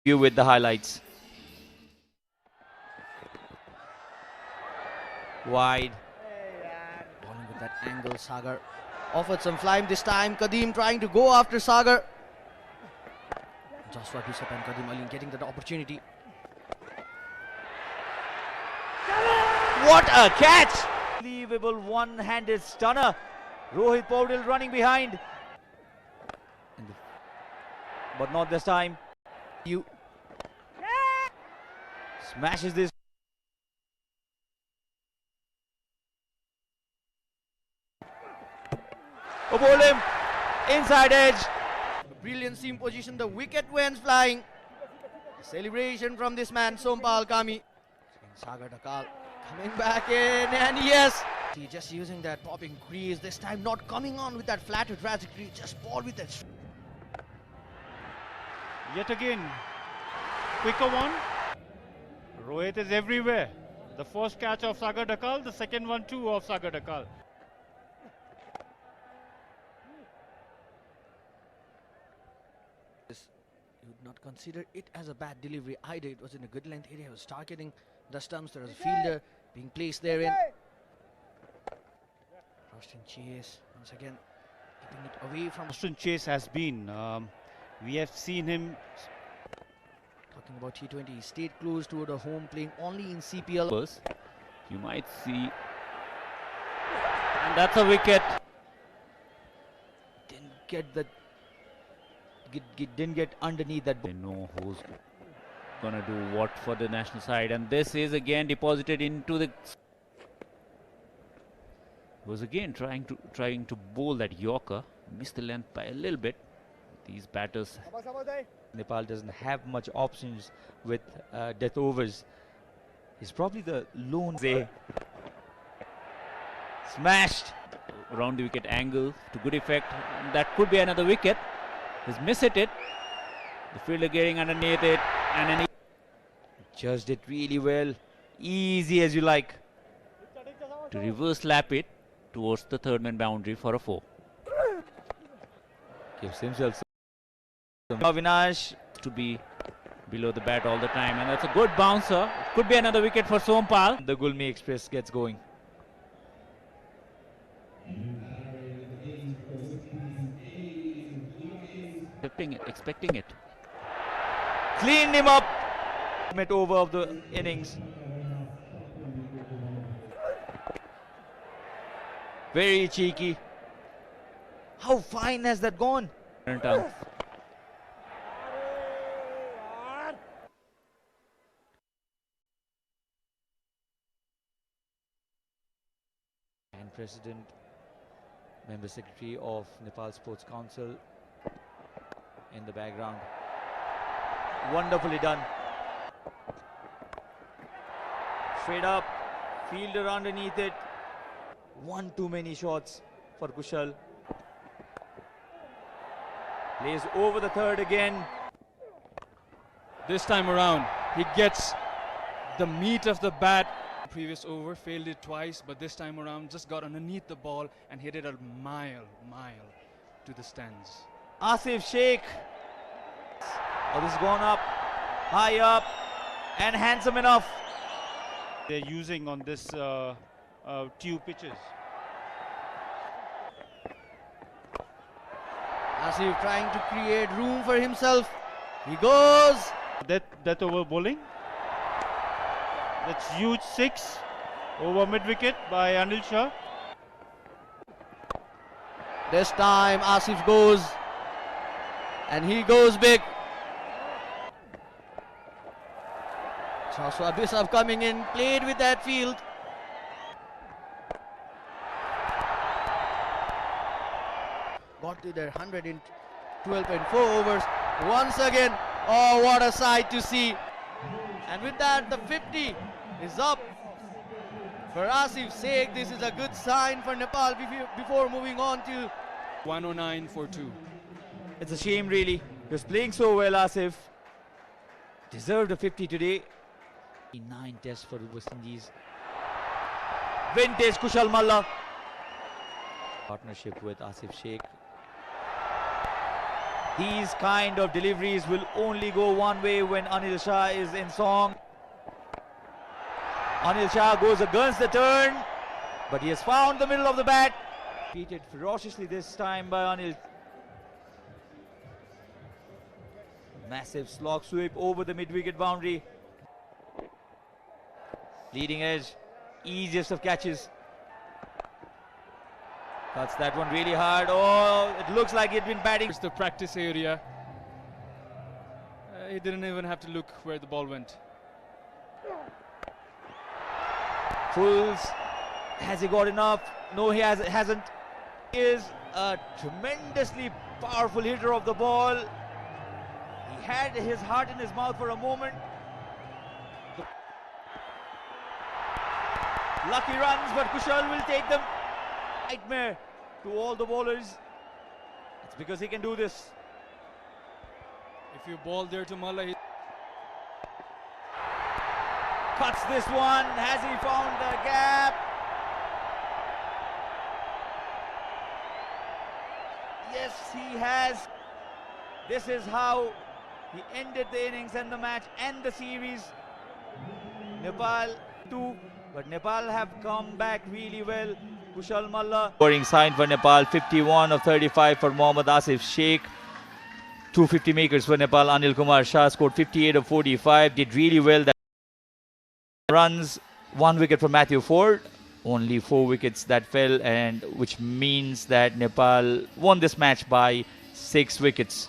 You with the highlights. Wide. Bowling with that angle, Sagar offered some flying this time. Kadeem trying to go after Sagar. Joshua Bishop and Kadeem Ali getting that opportunity. What a catch! Unbelievable one-handed stunner. Rohit Paudil running behind. But not this time. You smashes this. Oh, ball him. Inside edge. Brilliant seam position. The wicket went flying. Celebration from this man, Sompal Kami. Sagar Dakal coming back in, and yes, he just using that popping crease. This time not coming on with that flatter trajectory, just ball with that. Yet again, quicker one. Rohit is everywhere. The first catch of Sagar Dakal, the second one too of Sagar Dakal. You would not consider it as a bad delivery either. It was in a good length area. It was targeting the stumps. There was a fielder being placed therein. Roshan Chase once again keeping it away from. Roshan Chase has been. We have seen him. Talking about T20, he stayed close to the home, playing only in CPL. You might see. And that's a wicket. Didn't get the. Didn't get underneath that. They know who's gonna do what for the national side, and this is again deposited into the. Was again trying to bowl that Yorker, missed the length by a little bit. These batters. Nepal doesn't have much options with death overs. He's probably the lone way. Smashed around the wicket angle to good effect. That could be another wicket. He's missed it. The fielder getting underneath it, and then he judged it really well. Easy as you like. To reverse lap it towards the third man boundary for a 4. Gives himself some. Avinash to be below the bat all the time, and that's a good bouncer. Could be another wicket for Sompal. The Gulmi Express gets going. Expecting it. Cleaned him up. Over of the innings. Very cheeky. How fine has that gone? And President, Member Secretary of Nepal Sports Council in the background. Wonderfully done. Straight up, fielder underneath it. One too many shots for Kushal. Plays over the third again. This time around, he gets the meat of the bat. Previous over, failed it twice, but this time around just got underneath the ball and hit it a mile to the stands. Asif Sheikh. Oh, this has gone up, high up, and handsome enough. They're using on this tube pitches. Asif trying to create room for himself. He goes. Death over bowling. That's huge 6 over mid wicket by Anil Shah. This time Asif goes, and he goes big. Joshua Bishop coming in, played with that field. Got to their 112.4 overs once again. Oh, what a sight to see. And with that, the 50 is up for Asif Sheikh. This is a good sign for Nepal before moving on to 109 for 2. It's a shame, really. He was playing so well, Asif. Deserved a 50 today. 9 tests for the West Indies. Vintage Kushal Malla. Partnership with Asif Sheikh. These kind of deliveries will only go one way when Anil Shah is in song. Anil Shah goes against the turn, but he has found the middle of the bat. Defeated ferociously this time by Anil. Massive slog sweep over the mid-wicket boundary. Leading edge, easiest of catches. Cuts that one really hard. Oh, it looks like he'd been batting. It's the practice area. He didn't even have to look where the ball went. Fulls. Has he got enough? No, he hasn't. He is a tremendously powerful hitter of the ball. He had his heart in his mouth for a moment. Lucky runs, but Kushal will take them. Nightmare to all the bowlers. It's because he can do this. If you ball there to Malla, Cuts this one. Has he found the gap? Yes, he has. This is how he ended the innings and the match and the series. Nepal 2, but Nepal have come back really well. Kushal Malla. Scoring sign for Nepal, 51 of 35 for Mohammad Asif Sheikh. 250 makers for Nepal. Anil Kumar Shah scored 58 of 45. Did really well. That runs, 1 wicket for Matthew Ford. Only 4 wickets that fell, and which means that Nepal won this match by 6 wickets.